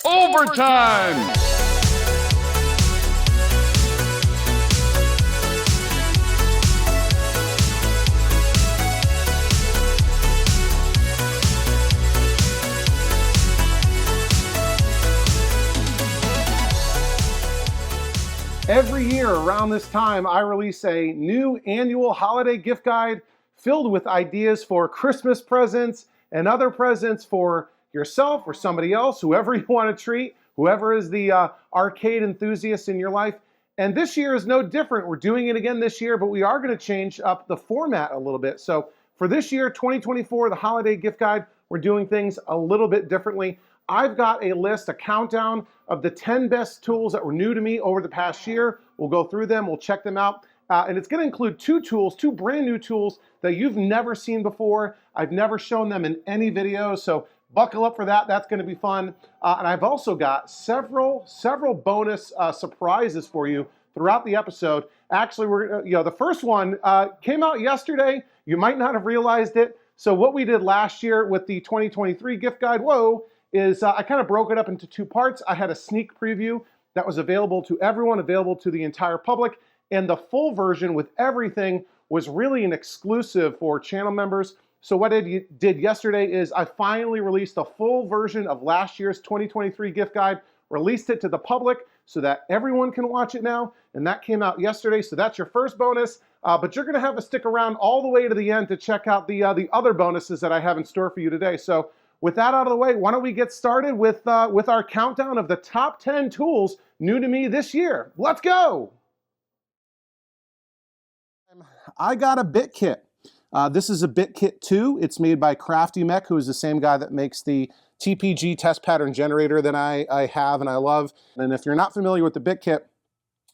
Overtime! Every year around this time, I release a new annual holiday gift guide filled with ideas for Christmas presents and other presents for yourself or somebody else, whoever you want to treat, whoever is the arcade enthusiast in your life. And this year is no different. We're doing it again this year, but we are going to change up the format a little bit. So for this year, 2024, the holiday gift guide, we're doing things a little bit differently. I've got a list, a countdown of the 10 best tools that were new to me over the past year. We'll go through them, we'll check them out. And it's gonna include two brand new tools that you've never seen before. I've never shown them in any videos, so buckle up for that, that's gonna be fun. And I've also got several bonus surprises for you throughout the episode. Actually, the first one came out yesterday. You might not have realized it. So what we did last year with the 2023 gift guide, is I kind of broke it up into two parts. I had a sneak preview that was available to everyone, available to the entire public, and the full version with everything was really an exclusive for channel members. So what I did yesterday is I finally released the full version of last year's 2023 gift guide, released it to the public so that everyone can watch it now, and that came out yesterday, so that's your first bonus, but you're gonna have to stick around all the way to the end to check out the other bonuses that I have in store for you today. So with that out of the way, why don't we get started with our countdown of the top 10 tools new to me this year. Let's go! I got a bit kit. This is a bit kit 2. It's made by CraftyMech, who is the same guy that makes the TPG test pattern generator that I have and I love. And if you're not familiar with the bit kit,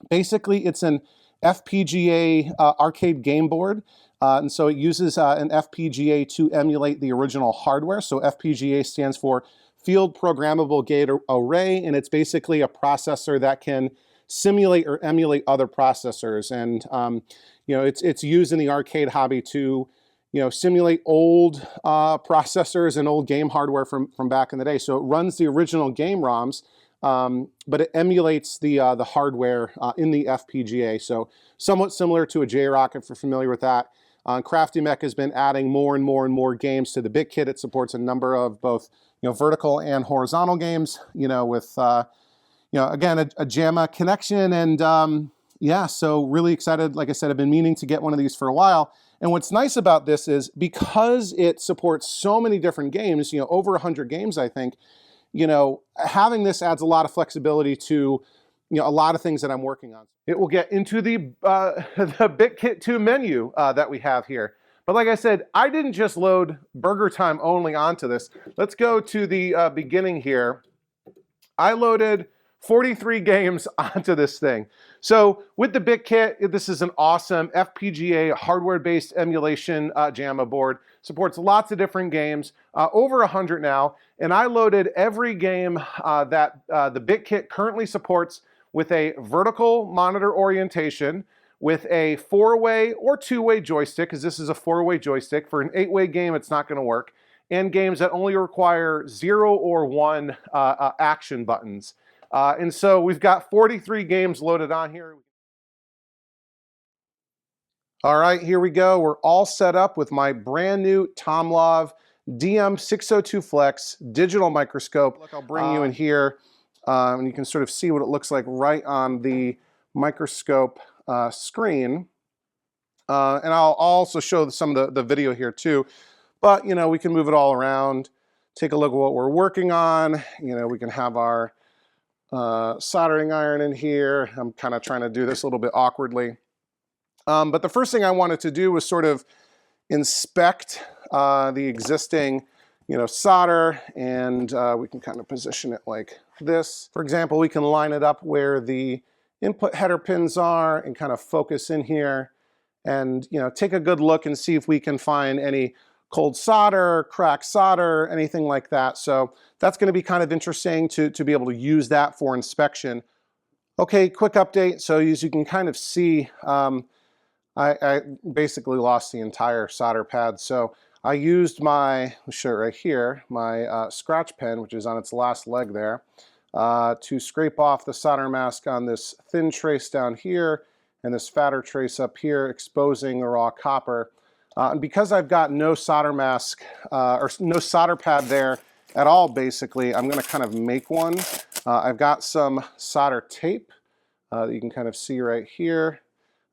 basically it's an FPGA arcade game board. And so it uses an FPGA to emulate the original hardware. So FPGA stands for Field Programmable Gate Array, and it's basically a processor that can simulate or emulate other processors. And it's used in the arcade hobby to simulate old processors and old game hardware from back in the day. So it runs the original game ROMs, but it emulates the hardware in the FPGA. So somewhat similar to a JRock, if you're familiar with that. CraftyMech has been adding more and more games to the bit kit. It supports a number of both vertical and horizontal games. With again a JAMA connection, and so really excited. Like I said, I've been meaning to get one of these for a while. And what's nice about this is because it supports so many different games, over 100 games, I think. Having this adds a lot of flexibility to a lot of things that I'm working on. It will get into the BitKit 2 menu that we have here. But like I said, I didn't just load Burger Time only onto this. Let's go to the beginning here. I loaded 43 games onto this thing. So with the BitKit, this is an awesome FPGA hardware-based emulation JAMA board. Supports lots of different games, over 100 now. And I loaded every game that the BitKit currently supports with a vertical monitor orientation, with a 4-way or 2-way joystick, because this is a 4-way joystick. For an 8-way game, it's not going to work. And games that only require 0 or 1 action buttons. And so we've got 43 games loaded on here. All right, here we go. We're all set up with my brand new Tomlov DM602 Flex digital microscope. Look, I'll bring you in here. And you can sort of see what it looks like right on the microscope screen. And I'll also show some of the video here too. But, we can move it all around, take a look at what we're working on. We can have our soldering iron in here. I'm kind of trying to do this a little bit awkwardly. But the first thing I wanted to do was sort of inspect the existing solder, and we can kind of position it like this. For example, we can line it up where the input header pins are and kind of focus in here and take a good look and see if we can find any cold solder, cracked solder, anything like that. So that's going to be kind of interesting to be able to use that for inspection. Okay, quick update. So as you can kind of see, I basically lost the entire solder pad. So I used my, I'll show it right here, my scratch pen, which is on its last leg there. to scrape off the solder mask on this thin trace down here and this fatter trace up here, exposing the raw copper. And because I've got no solder mask or no solder pad there at all, basically, I'm going to kind of make one. I've got some solder tape that you can kind of see right here.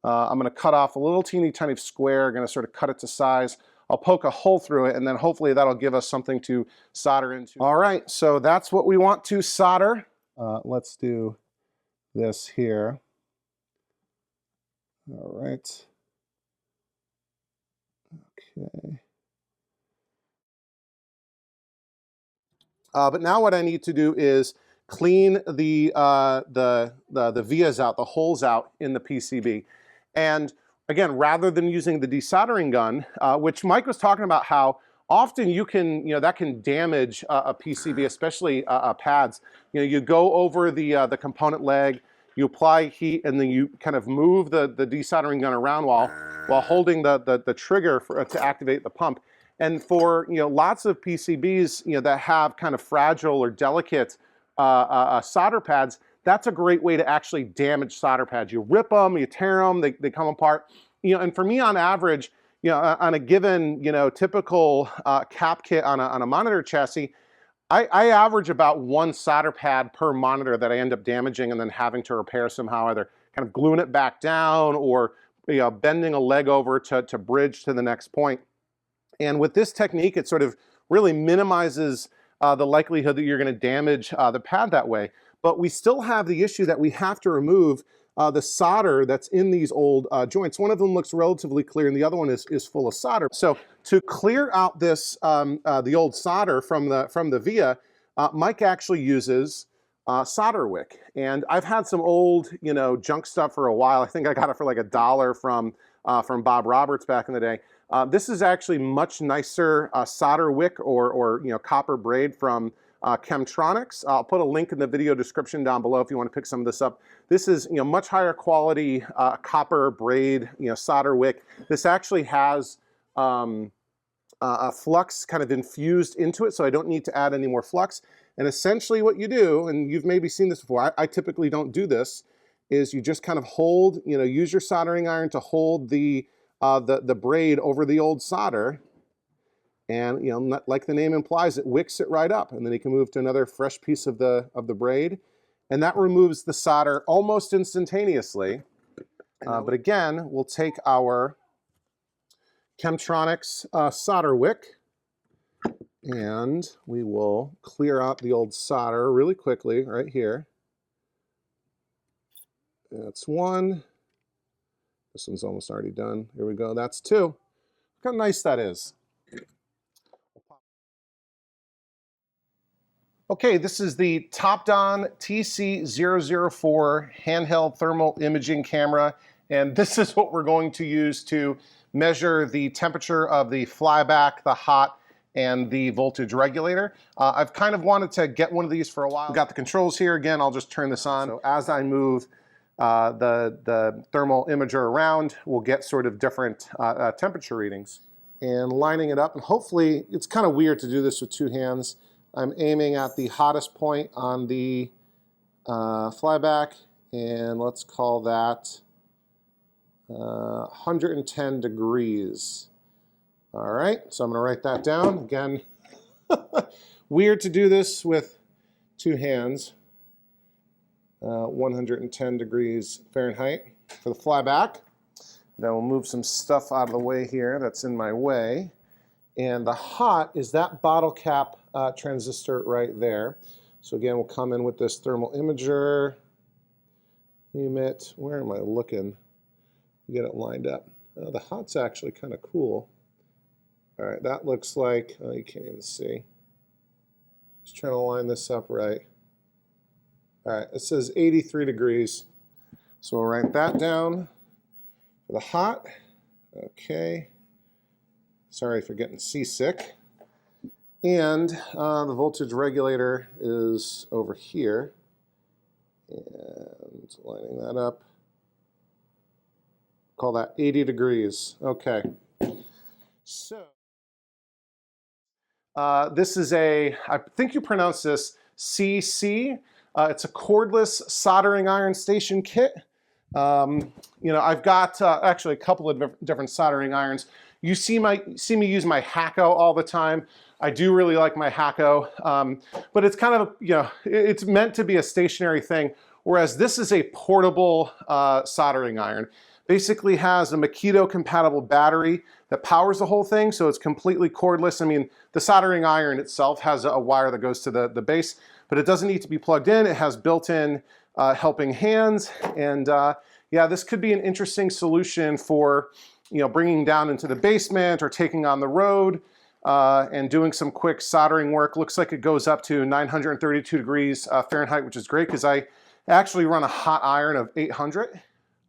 I'm going to cut off a little teeny tiny square, going to sort of cut it to size. I'll poke a hole through it, and then hopefully that'll give us something to solder into. All right, so that's what we want to solder. Let's do this here. All right. Okay. But now what I need to do is clean the vias out, the holes out in the PCB. And again, rather than using the desoldering gun, which Mike was talking about how often you can, that can damage a PCB, especially pads. You go over the component leg, you apply heat, and then you kind of move the desoldering gun around while holding the trigger to activate the pump. And for lots of PCBs that have kind of fragile or delicate solder pads, that's a great way to actually damage solder pads. You rip them, you tear them, they come apart. And for me, on average, on a given typical cap kit on a monitor chassis, I average about one solder pad per monitor that I end up damaging and then having to repair somehow, either kind of gluing it back down or bending a leg over to bridge to the next point. And with this technique, it sort of really minimizes the likelihood that you're going to damage the pad that way. But we still have the issue that we have to remove the solder that's in these old joints. One of them looks relatively clear and the other one is full of solder. So to clear out this, the old solder from the via, Mike actually uses solder wick. And I've had some old, junk stuff for a while. I think I got it for like $1 from Bob Roberts back in the day. This is actually much nicer solder wick or copper braid from Chemtronics. I'll put a link in the video description down below if you want to pick some of this up. This is much higher quality copper braid solder wick. This actually has a flux kind of infused into it, so I don't need to add any more flux. And essentially what you do, and you've maybe seen this before, I typically don't do this, is you just kind of hold, use your soldering iron to hold the braid over the old solder, and like the name implies, it wicks it right up, and then you can move to another fresh piece of the braid, and that removes the solder almost instantaneously. But again, we'll take our Chemtronics solder wick, and we will clear out the old solder really quickly right here. That's one. This one's almost already done. Here we go. That's two. Look how nice that is. Okay, this is the TOPDON TC004 handheld thermal imaging camera, and this is what we're going to use to measure the temperature of the flyback, the hot, and the voltage regulator. I've kind of wanted to get one of these for a while. We've got the controls here. Again, I'll just turn this on. So as I move the thermal imager around, we'll get sort of different temperature readings. And lining it up, and hopefully, it's kind of weird to do this with two hands. I'm aiming at the hottest point on the flyback, and let's call that 110 degrees. All right, so I'm going to write that down. Again, weird to do this with two hands. 110 degrees Fahrenheit for the flyback. Then we'll move some stuff out of the way here that's in my way. And the hot is that bottle cap transistor right there. So again, we'll come in with this thermal imager. Emit, where am I looking? Get it lined up. The hot's actually kind of cool. All right, that looks like, oh, you can't even see. Just trying to line this up right. All right, it says 83 degrees. So we'll write that down for the hot. Okay. Sorry for getting seasick. And the voltage regulator is over here. And lining that up. Call that 80 degrees. Okay. So this is I think you pronounce this CC. It's a cordless soldering iron station kit. You know, I've got actually a couple of different soldering irons. You see me use my Hakko all the time. I do really like my Hakko, but it's kind of, you know, it's meant to be a stationary thing, whereas this is a portable soldering iron. Basically has a Makito compatible battery that powers the whole thing, so it's completely cordless. I mean, the soldering iron itself has a wire that goes to the base, but it doesn't need to be plugged in. It has built-in helping hands, and yeah, this could be an interesting solution for, you know, bringing down into the basement or taking on the road and doing some quick soldering work. Looks like it goes up to 932 degrees Fahrenheit, which is great because I actually run a hot iron of 800.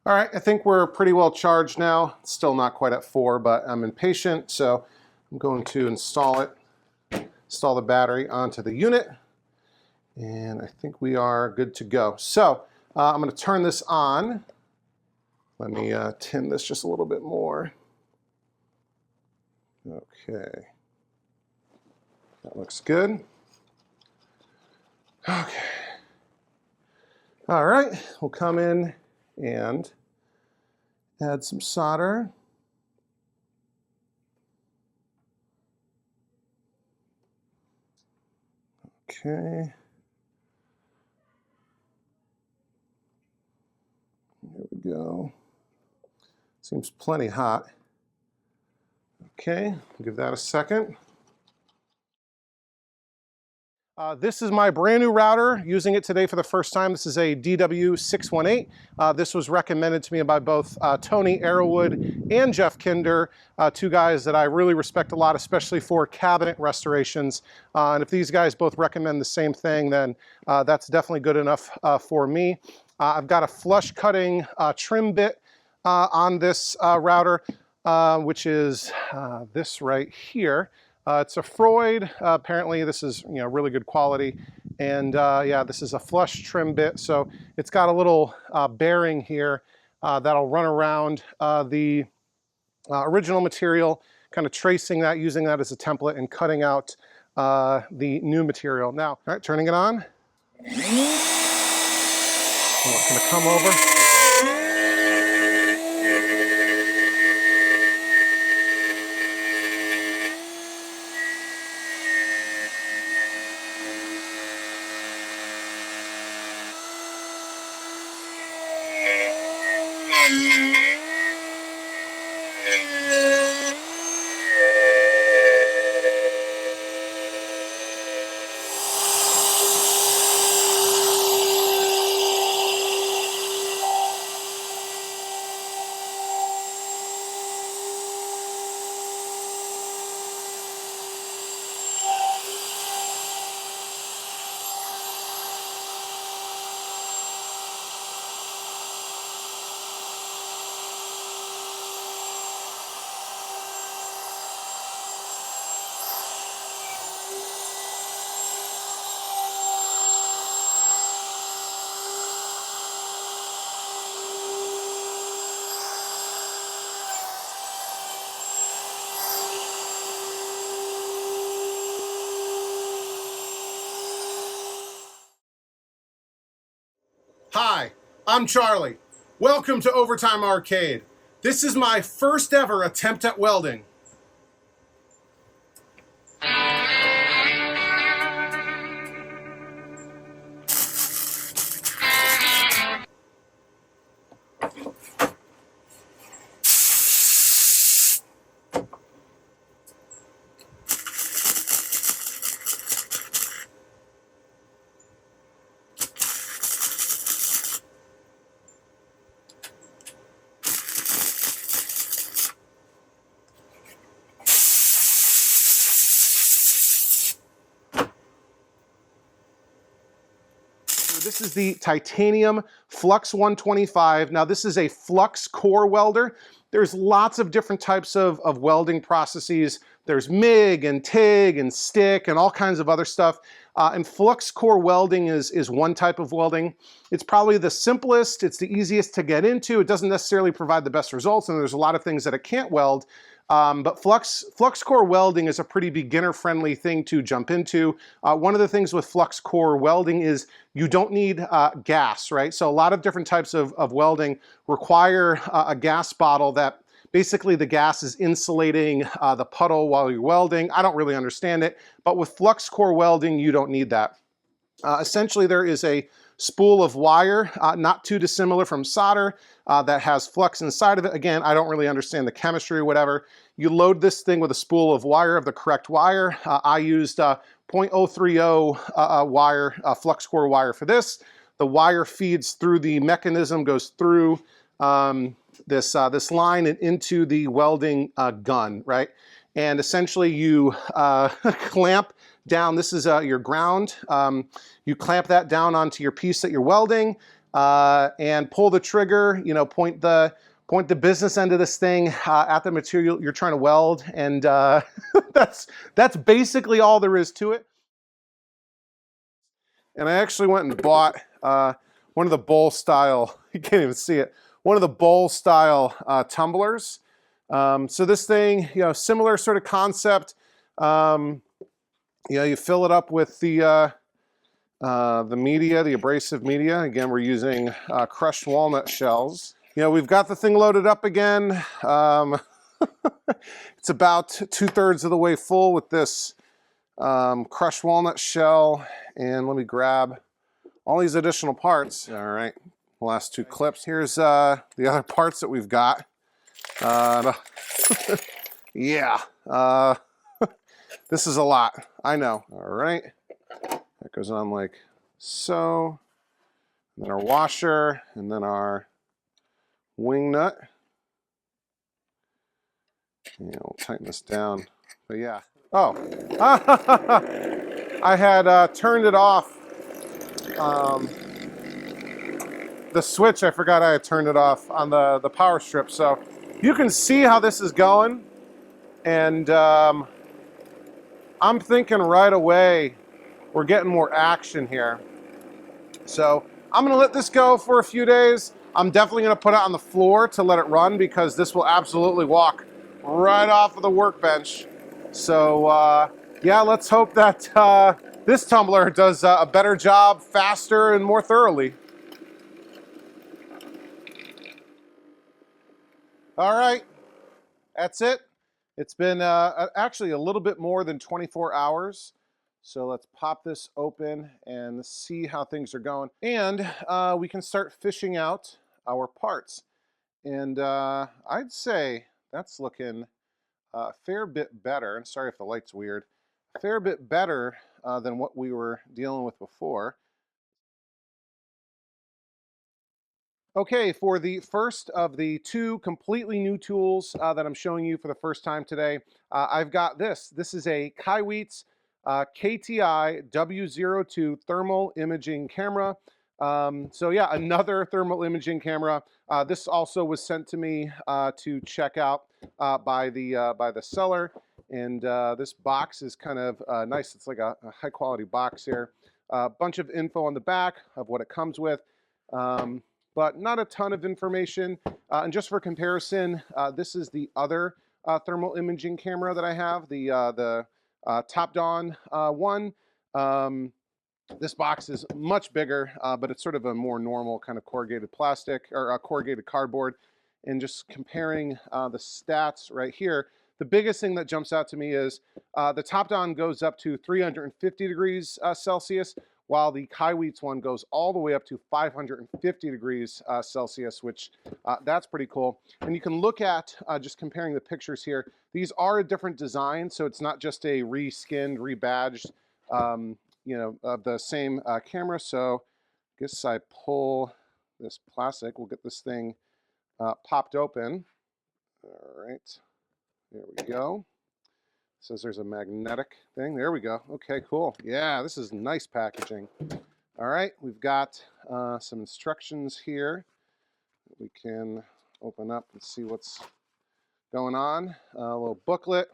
All right, I think we're pretty well charged now. Still not quite at 4, but I'm impatient, so I'm going to install the battery onto the unit, and I think we are good to go. So I'm going to turn this on. Let me tin this just a little bit more. Okay, that looks good. Okay, all right, we'll come in and add some solder. Okay. There we go. Seems plenty hot. Okay, give that a second. This is my brand new router, using it today for the first time. This is a DW618. This was recommended to me by both Tony Arrowwood and Jeff Kinder, two guys that I really respect a lot, especially for cabinet restorations. And if these guys both recommend the same thing, then that's definitely good enough for me. I've got a flush cutting trim bit on this router, which is this right here. It's a Freud. Apparently this is, you know, really good quality, and yeah, this is a flush trim bit, so it's got a little bearing here that'll run around the original material, kind of tracing that, using that as a template, and cutting out the new material. Now, all right, turning it on. I'm just going to come over. Hi, I'm Charlie. Welcome to Overtime Arcade. This is my first ever attempt at welding. This is the titanium Flux 125. Now this is a flux core welder. There's lots of different types of welding processes. There's MIG and TIG and stick and all kinds of other stuff. And flux core welding is one type of welding. It's probably the simplest, it's the easiest to get into. It doesn't necessarily provide the best results, and there's a lot of things that it can't weld. But flux core welding is a pretty beginner-friendly thing to jump into. One of the things with flux core welding is you don't need gas, right? So a lot of different types of welding require a gas bottle that basically the gas is insulating the puddle while you're welding. I don't really understand it, but with flux core welding, you don't need that. Essentially, there is a spool of wire, not too dissimilar from solder, that has flux inside of it. Again, I don't really understand the chemistry or whatever. You load this thing with a spool of wire of the correct wire. I used 0.030 wire, flux core wire for this. The wire feeds through the mechanism, goes through this line and into the welding gun, right? And essentially you clamp down, this is your ground, you clamp that down onto your piece that you're welding and pull the trigger, you know, point the business end of this thing at the material you're trying to weld, and that's basically all there is to it. And I actually went and bought one of the bowl style, you can't even see it, one of the bowl style tumblers. So this thing, you know, similar sort of concept. You know, you fill it up with the media, the abrasive media. Again, we're using crushed walnut shells. You know, we've got the thing loaded up again. It's about 2/3 of the way full with this crushed walnut shell. And let me grab all these additional parts. All right, last 2 clips. Here's the other parts that we've got. Yeah, this is a lot, I know. All right, that goes on like so. And then our washer, and then our wing nut. Yeah, we'll tighten this down. But yeah. Oh, I had turned it off. The switch, I forgot I had turned it off on the power strip. So you can see how this is going. And I'm thinking right away, we're getting more action here. So I'm gonna let this go for a few days. I'm definitely gonna put it on the floor to let it run, because this will absolutely walk right off of the workbench. So yeah, let's hope that this tumbler does a better job, faster and more thoroughly. All right, that's it. It's been actually a little bit more than 24 hours. So let's pop this open and see how things are going. And we can start fishing out our parts. And I'd say that's looking a fair bit better. And sorry if the light's weird. A fair bit better than what we were dealing with before. Okay, for the first of the 2 completely new tools that I'm showing you for the first time today, I've got this. This is a Kaiweets KTI W02 thermal imaging camera. So yeah, another thermal imaging camera. This also was sent to me to check out by the seller, and this box is kind of nice. It's like a high quality box here. A bunch of info on the back of what it comes with. But not a ton of information. And just for comparison, this is the other thermal imaging camera that I have, the TOPDON one. This box is much bigger, but it's sort of a more normal kind of corrugated plastic or corrugated cardboard. And just comparing the stats right here, the biggest thing that jumps out to me is the TOPDON goes up to 350 degrees Celsius, while the Kaiweets one goes all the way up to 550 degrees Celsius, which that's pretty cool. And you can look at, just comparing the pictures here, these are a different design, so it's not just a reskinned, rebadged, you know, of the same camera. So I guess I pull this plastic, we'll get this thing popped open. All right, there we go. Says there's a magnetic thing. There we go. Okay, cool. Yeah, this is nice packaging. All right, we've got some instructions here that we can open up and see what's going on. A little booklet.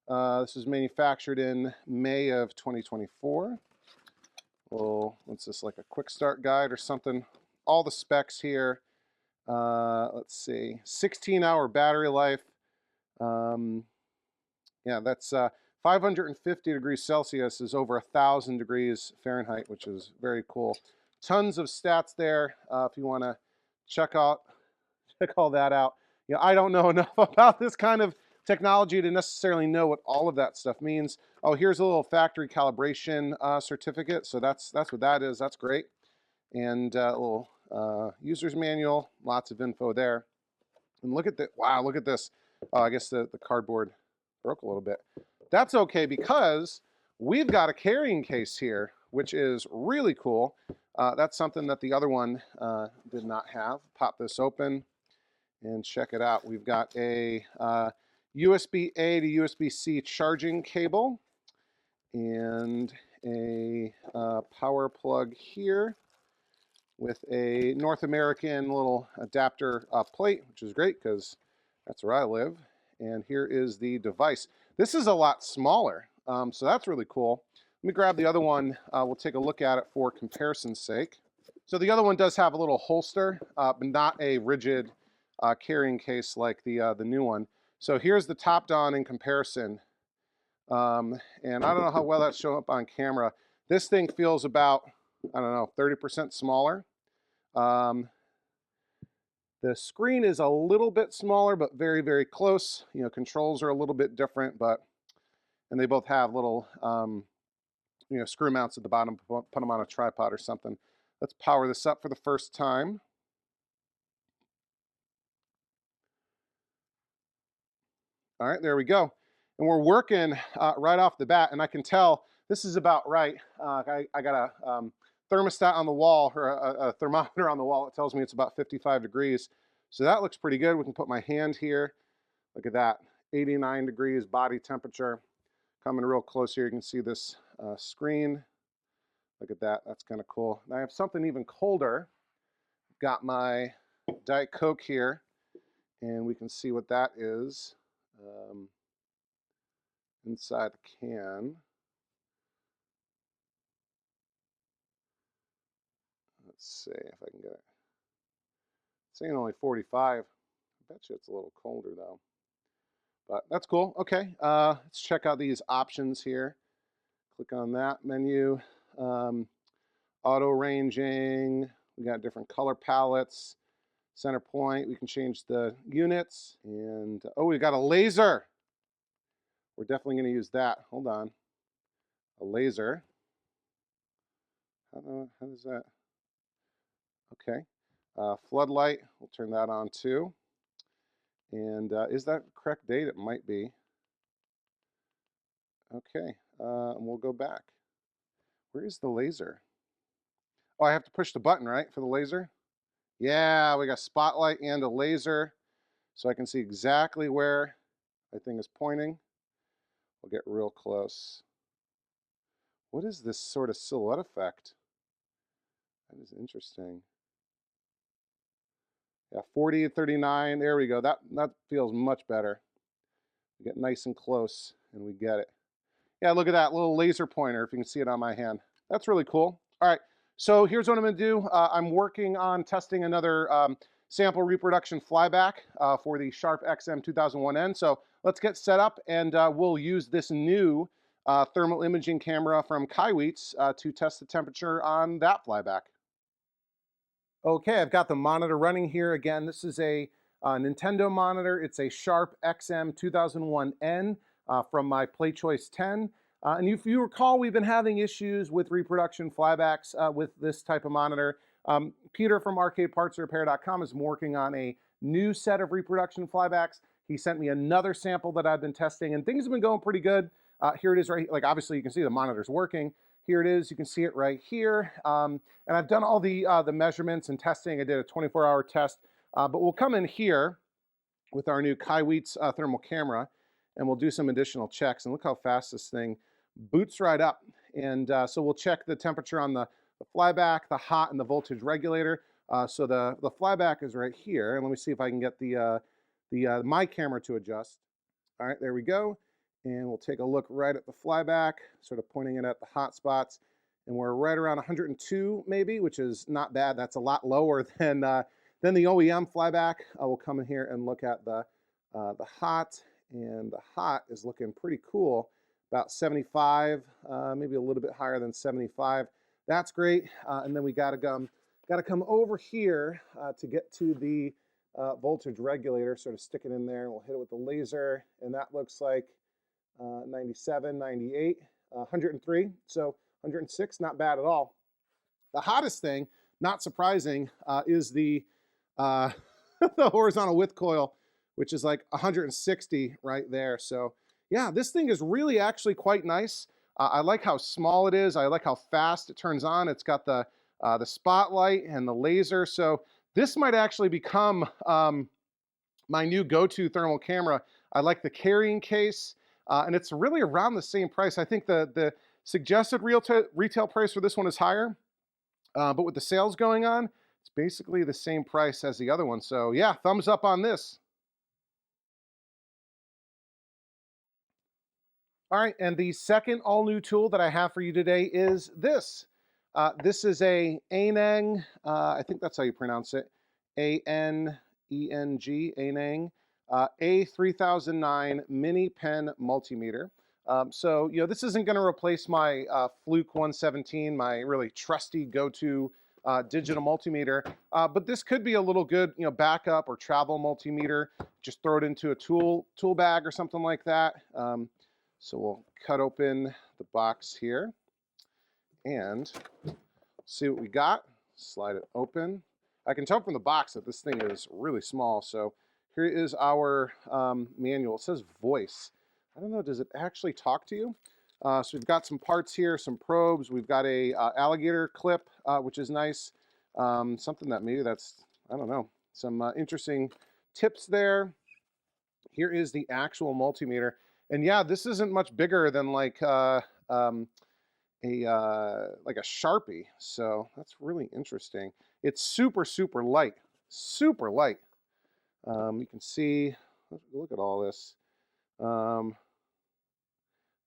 This was manufactured in May of 2024. Well, what's this, like a quick start guide or something? All the specs here. Let's see, 16-hour battery life. Yeah, that's 550 degrees Celsius is over 1,000 degrees Fahrenheit, which is very cool. Tons of stats there if you want to check all that out. You know, I don't know enough about this kind of technology to necessarily know what all of that stuff means. Oh, here's a little factory calibration certificate. So that's what that is. That's great. And a little user's manual. Lots of info there. And look at that. Wow, look at this. Oh, I guess the cardboard broke a little bit. That's okay because we've got a carrying case here, which is really cool. That's something that the other one did not have. Pop this open and check it out. We've got a USB-A to USB-C charging cable and a power plug here with a North American little adapter plate, which is great because that's where I live. And here is the device. This is a lot smaller, so that's really cool. Let me grab the other one. We'll take a look at it for comparison's sake. So the other one does have a little holster, but not a rigid carrying case like the new one. So here's the TOPDON in comparison. And I don't know how well that's showing up on camera. This thing feels about, I don't know, 30% smaller. The screen is a little bit smaller, but very, very close. You know, controls are a little bit different, and they both have little, you know, screw mounts at the bottom. Put them on a tripod or something. Let's power this up for the first time. All right, there we go. And we're working right off the bat, and I can tell this is about right. I got a thermostat on the wall, or a thermometer on the wall. It tells me it's about 55 degrees. So that looks pretty good. We can put my hand here. Look at that, 89 degrees body temperature. Coming real close here, you can see this screen. Look at that, that's kind of cool. And I have something even colder. Got my Diet Coke here, and we can see what that is inside the can. Let's see if I can get it. It's saying only 45. I bet you it's a little colder though. But that's cool. Okay, let's check out these options here. Click on that menu. Auto ranging. We got different color palettes. Center point. We can change the units. And oh, we got a laser. We're definitely going to use that. Hold on. A laser. How does that? Okay. Floodlight. We'll turn that on too. And is that the correct date? It might be. Okay. And we'll go back. Where is the laser? Oh, I have to push the button, right, for the laser? Yeah, we got spotlight and a laser, so I can see exactly where my thing is pointing. We'll get real close. What is this sort of silhouette effect? That is interesting. Yeah, 40 and 39, there we go. That feels much better. We get nice and close, and we get it. Yeah, look at that little laser pointer, if you can see it on my hand. That's really cool. All right, so here's what I'm gonna do. I'm working on testing another sample reproduction flyback for the Sharp XM 2001N. So let's get set up, and we'll use this new thermal imaging camera from Kaiweets to test the temperature on that flyback. Okay, I've got the monitor running here. Again, this is a Nintendo monitor. It's a Sharp XM 2001N from my PlayChoice 10. And if you recall, we've been having issues with reproduction flybacks with this type of monitor. Peter from arcadepartsrepair.com is working on a new set of reproduction flybacks. He sent me another sample that I've been testing, and things have been going pretty good. Here it is right, like obviously you can see the monitor's working. Here it is, you can see it right here. And I've done all the measurements and testing. I did a 24-hour test, but we'll come in here with our new Kaiweets thermal camera, and we'll do some additional checks. And look how fast this thing boots right up. And so we'll check the temperature on the flyback, the hot, and the voltage regulator. So the flyback is right here. And let me see if I can get my camera to adjust. All right, there we go. And we'll take a look right at the flyback, sort of pointing it at the hot spots. And we're right around 102 maybe, which is not bad. That's a lot lower than the OEM flyback. We'll come in here and look at the hot, and the hot is looking pretty cool, about 75, maybe a little bit higher than 75. That's great. And then we got to come over here to get to the voltage regulator, sort of stick it in there, and we'll hit it with the laser, and that looks like 97, 98, 103, so 106, not bad at all. The hottest thing, not surprising, is the the horizontal width coil, which is like 160 right there. So yeah, this thing is really actually quite nice. I like how small it is. I like how fast it turns on. It's got the spotlight and the laser. So this might actually become my new go-to thermal camera. I like the carrying case, and it's really around the same price. I think the suggested retail price for this one is higher, but with the sales going on, it's basically the same price as the other one. So yeah, thumbs up on this. All right, and the second all-new tool that I have for you today is this. This is a ANENG, I think that's how you pronounce it, A-N-E-N-G, ANENG, A3009 mini pen multimeter. So, you know, this isn't going to replace my Fluke 117, my really trusty go-to digital multimeter, but this could be a little good, you know, backup or travel multimeter. Just throw it into a tool bag or something like that. So we'll cut open the box here and see what we got. Slide it open. I can tell from the box that this thing is really small. So here is our manual. It says voice. I don't know, does it actually talk to you? So we've got some parts here, some probes. We've got a alligator clip, which is nice. Something that maybe that's, I don't know, some interesting tips there. Here is the actual multimeter. And yeah, this isn't much bigger than like a Sharpie. So that's really interesting. It's super, super light, super light. You can see, look at all this. I don't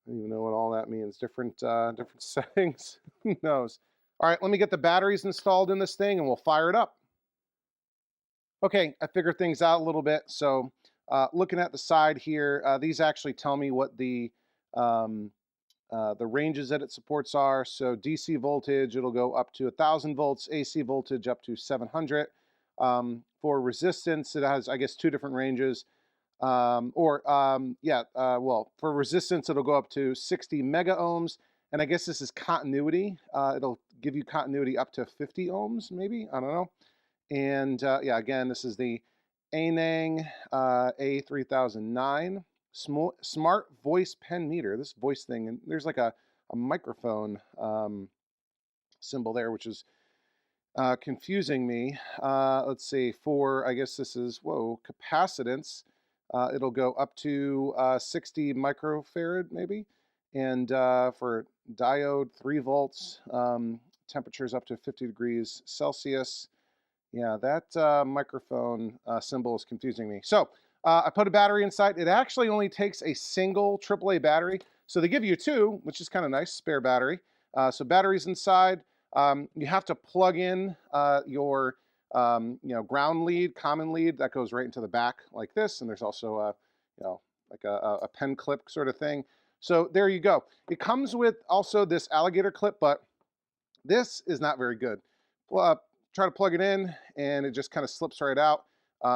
even know what all that means. Different settings. Who knows? All right, let me get the batteries installed in this thing and we'll fire it up. Okay, I figured things out a little bit. So looking at the side here, these actually tell me what the ranges that it supports are. So DC voltage, it'll go up to 1,000 volts, AC voltage up to 700. For resistance, it has, I guess, two different ranges. Well, for resistance, it'll go up to 60 mega ohms. And I guess this is continuity. It'll give you continuity up to 50 ohms, maybe, I don't know. And yeah, again, this is the ANENG A3009 smart voice pen meter. This voice thing, and there's like a microphone symbol there, which is confusing me. Let's see, for, I guess this is, whoa, capacitance. It'll go up to 60 microfarad maybe. And for diode, 3 volts, temperatures up to 50 degrees Celsius. Yeah, that microphone symbol is confusing me. So I put a battery inside. It actually only takes a single AAA battery. So they give you two, which is kind of nice, spare battery. So batteries inside. You have to plug in your ground lead, common lead, that goes right into the back like this. And there's also like a pen clip sort of thing. So there you go. It comes with also this alligator clip, but this is not very good. Try to plug it in and it just kind of slips right out.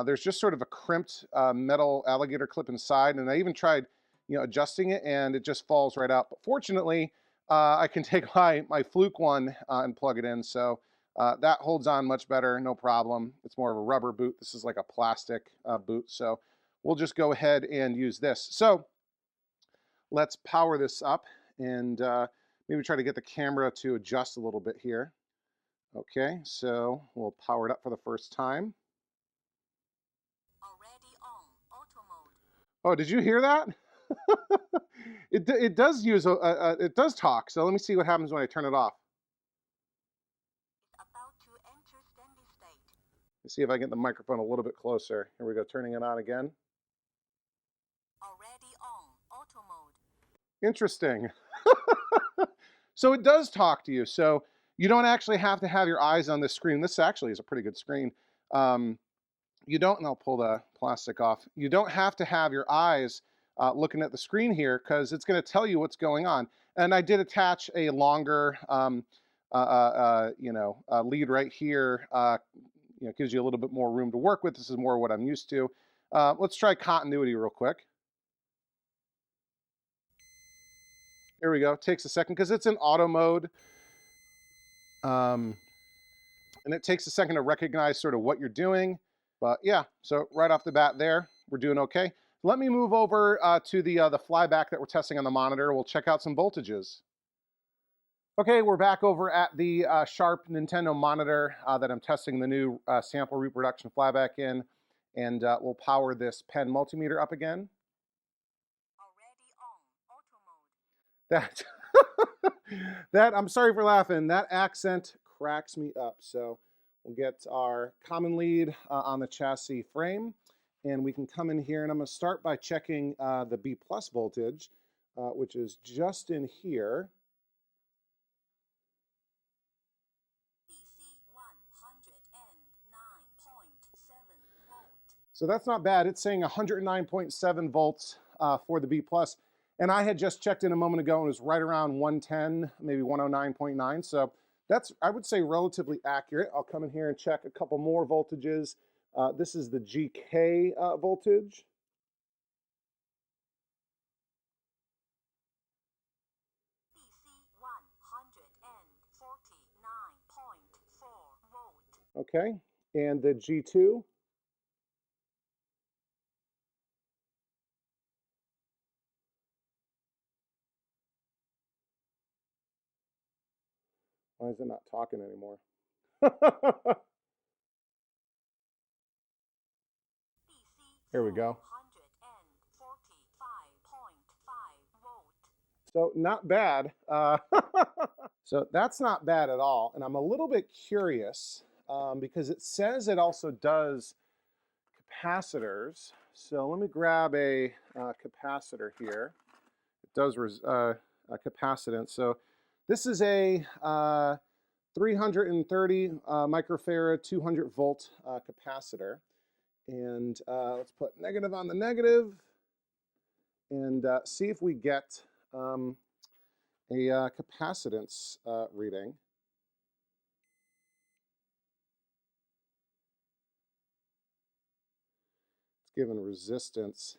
There's just sort of a crimped metal alligator clip inside, and I even tried, adjusting it, and it just falls right out. But fortunately, I can take my Fluke one and plug it in, so that holds on much better, no problem. It's more of a rubber boot. This is like a plastic boot, so we'll just go ahead and use this. So let's power this up and maybe try to get the camera to adjust a little bit here. Okay, so we'll power it up for the first time. Already on auto mode. Oh, did you hear that? It does use it does talk. So let me see what happens when I turn it off. It's about to enter steady state. Let's see if I get the microphone a little bit closer. Here we go, turning it on again. Already on auto mode. Interesting. So it does talk to you. So you don't actually have to have your eyes on this screen. This actually is a pretty good screen. You don't, and I'll pull the plastic off. You don't have to have your eyes looking at the screen here, because it's going to tell you what's going on. And I did attach a longer lead right here. Gives you a little bit more room to work with. This is more what I'm used to. Let's try continuity real quick. Here we go. It takes a second because it's in auto mode. And it takes a second to recognize sort of what you're doing. But yeah, so right off the bat there, we're doing okay. Let me move over to the flyback that we're testing on the monitor. We'll check out some voltages. Okay, we're back over at the Sharp Nintendo monitor that I'm testing the new sample reproduction flyback in. And we'll power this pen multimeter up again. Already on auto mode. I'm sorry for laughing, that accent cracks me up. So we'll get our common lead on the chassis frame, and we can come in here, and I'm going to start by checking the B+ voltage, which is just in here. DC 109.7 volt. So that's not bad. It's saying 109.7 volts for the B+. And I had just checked in a moment ago and it was right around 110, maybe 109.9. So that's, I would say, relatively accurate. I'll come in here and check a couple more voltages. This is the GK voltage. DC 149.4 volt. Okay, and the G2. Why is it not talking anymore? Here we go. 145.5 volt. So not bad. So that's not bad at all. And I'm a little bit curious because it says it also does capacitors. So let me grab a capacitor here. It does a capacitance. So this is a 330 microfarad 200 volt capacitor. And let's put negative on the negative and see if we get a capacitance reading. It's given resistance.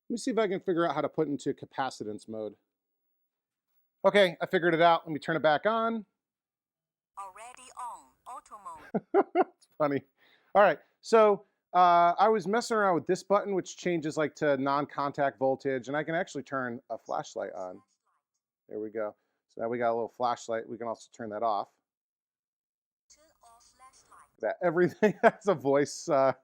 Let me see if I can figure out how to put into capacitance mode. Okay, I figured it out. Let me turn it back on. Already on auto mode. It's funny. All right, so I was messing around with this button, which changes like to non-contact voltage, and I can actually turn a flashlight on. There we go. So now we got a little flashlight. We can also turn that off. Turn off flashlight. That everything has a voice. I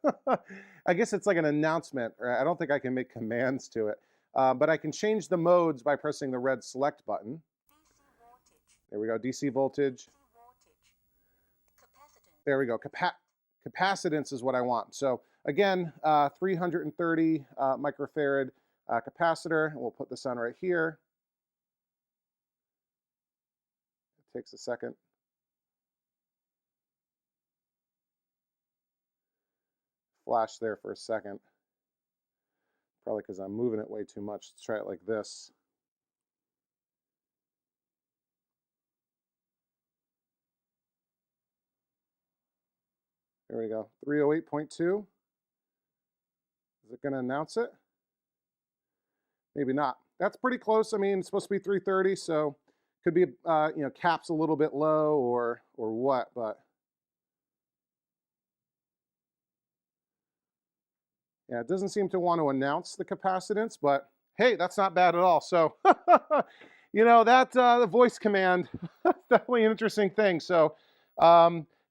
guess it's like an announcement. I don't think I can make commands to it, but I can change the modes by pressing the red select button. DC voltage. There we go. DC voltage. DC voltage. Capacitance. There we go. Capacitance is what I want. So again, 330 microfarad capacitor. We'll put this on right here. It takes a second. Flash there for a second. Probably because I'm moving it way too much. Let's try it like this. There we go. 308.2. Is it going to announce it? Maybe not. That's pretty close. I mean, it's supposed to be 330, so could be caps a little bit low or what, but yeah, it doesn't seem to want to announce the capacitance, but hey, that's not bad at all. So, that the voice command, definitely an interesting thing. So,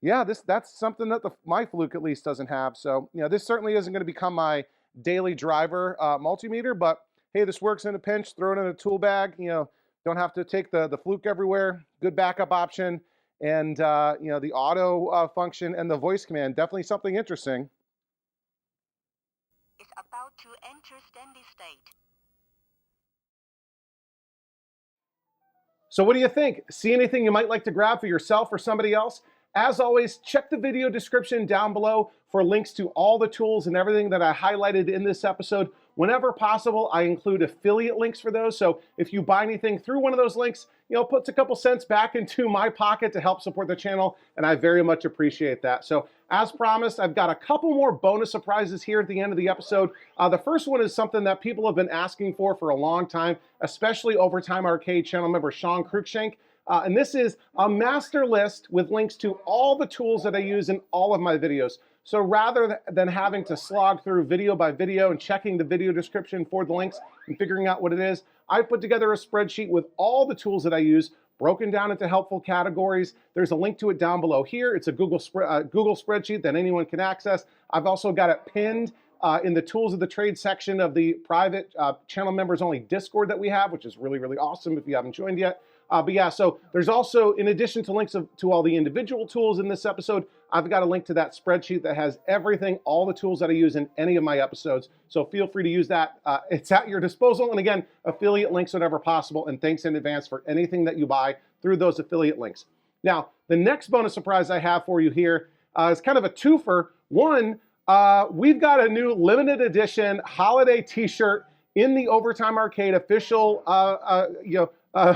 yeah, that's something that my Fluke at least doesn't have. So, this certainly isn't going to become my daily driver multimeter, but hey, this works in a pinch. Throw it in a tool bag. Don't have to take the Fluke everywhere. Good backup option, and the auto function and the voice command, definitely something interesting. Is about to enter steady state. So what do you think? See anything you might like to grab for yourself or somebody else? As always, check the video description down below for links to all the tools and everything that I highlighted in this episode. Whenever possible, I include affiliate links for those. So if you buy anything through one of those links, puts a couple cents back into my pocket to help support the channel, and I very much appreciate that. So as promised, I've got a couple more bonus surprises here at the end of the episode. The first one is something that people have been asking for a long time, especially Overtime Arcade channel member Sean Cruikshank. And this is a master list with links to all the tools that I use in all of my videos. So rather than having to slog through video by video and checking the video description for the links and figuring out what it is, I've put together a spreadsheet with all the tools that I use, broken down into helpful categories. There's a link to it down below here. It's a Google spreadsheet that anyone can access. I've also got it pinned in the tools of the trade section of the private channel members only Discord that we have, which is really, really awesome if you haven't joined yet. But yeah, so there's also, in addition to links to all the individual tools in this episode, I've got a link to that spreadsheet that has everything, all the tools that I use in any of my episodes. So feel free to use that. It's at your disposal. And again, affiliate links whenever possible. And thanks in advance for anything that you buy through those affiliate links. Now, the next bonus surprise I have for you here is kind of a twofer. One, we've got a new limited edition holiday t-shirt in the Overtime Arcade official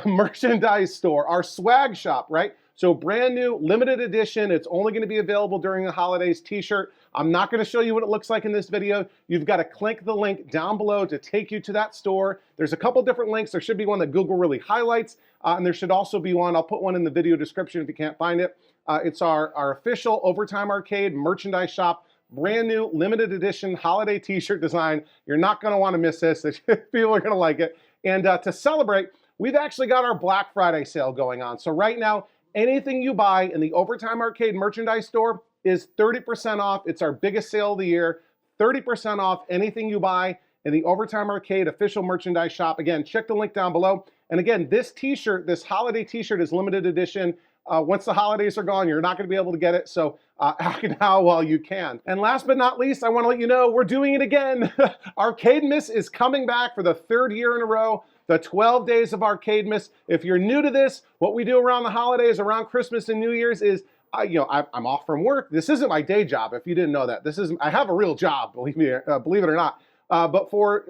merchandise store, our swag shop, right? So brand new, limited edition. It's only going to be available during the holidays t-shirt. I'm not going to show you what it looks like in this video. You've got to click the link down below to take you to that store. There's a couple different links. There should be one that Google really highlights, and there should also be one. I'll put one in the video description if you can't find it. It's our official Overtime Arcade merchandise shop. Brand new, limited edition holiday t-shirt design. You're not going to want to miss this. People are going to like it. And to celebrate, we've actually got our Black Friday sale going on. So right now, anything you buy in the Overtime Arcade merchandise store is 30% off. It's our biggest sale of the year. 30% off anything you buy in the Overtime Arcade official merchandise shop. Again, check the link down below. And again, this t-shirt, this holiday t-shirt is limited edition. Once the holidays are gone, you're not going to be able to get it. So act now while you can. And last but not least, I want to let you know we're doing it again. Arcade Miss is coming back for the third year in a row. The 12 days of Arcade Miss. If you're new to this, what we do around the holidays, around Christmas and New Year's is, I'm off from work. This isn't my day job. If you didn't know that, I have a real job. Believe it or not. But for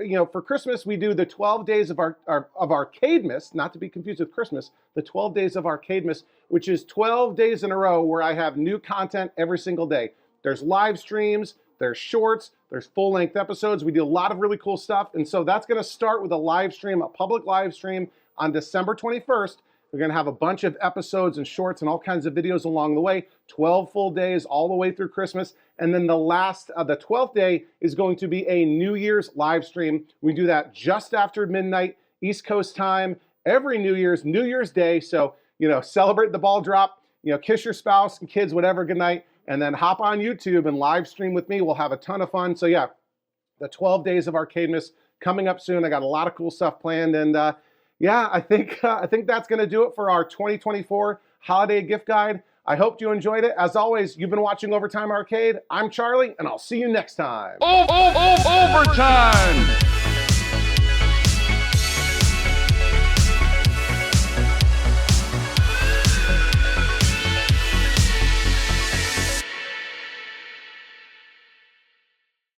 Christmas, we do the 12 days of Arcade Miss, not to be confused with Christmas. The 12 days of Arcade Miss, which is 12 days in a row where I have new content every single day. There's live streams. There's shorts, there's full-length episodes. We do a lot of really cool stuff. And so that's gonna start with a live stream, a public live stream on December 21st. We're gonna have a bunch of episodes and shorts and all kinds of videos along the way, 12 full days all the way through Christmas. And then the 12th day is going to be a New Year's live stream. We do that just after midnight, East Coast time, every New Year's Day. So, celebrate the ball drop, kiss your spouse and kids, whatever, good night. And then hop on YouTube and live stream with me. We'll have a ton of fun. So yeah, the 12 days of Arcade Miss coming up soon. I got a lot of cool stuff planned. And yeah, I think that's going to do it for our 2024 holiday gift guide. I hope you enjoyed it. As always, you've been watching Overtime Arcade. I'm Charlie, and I'll see you next time. Overtime!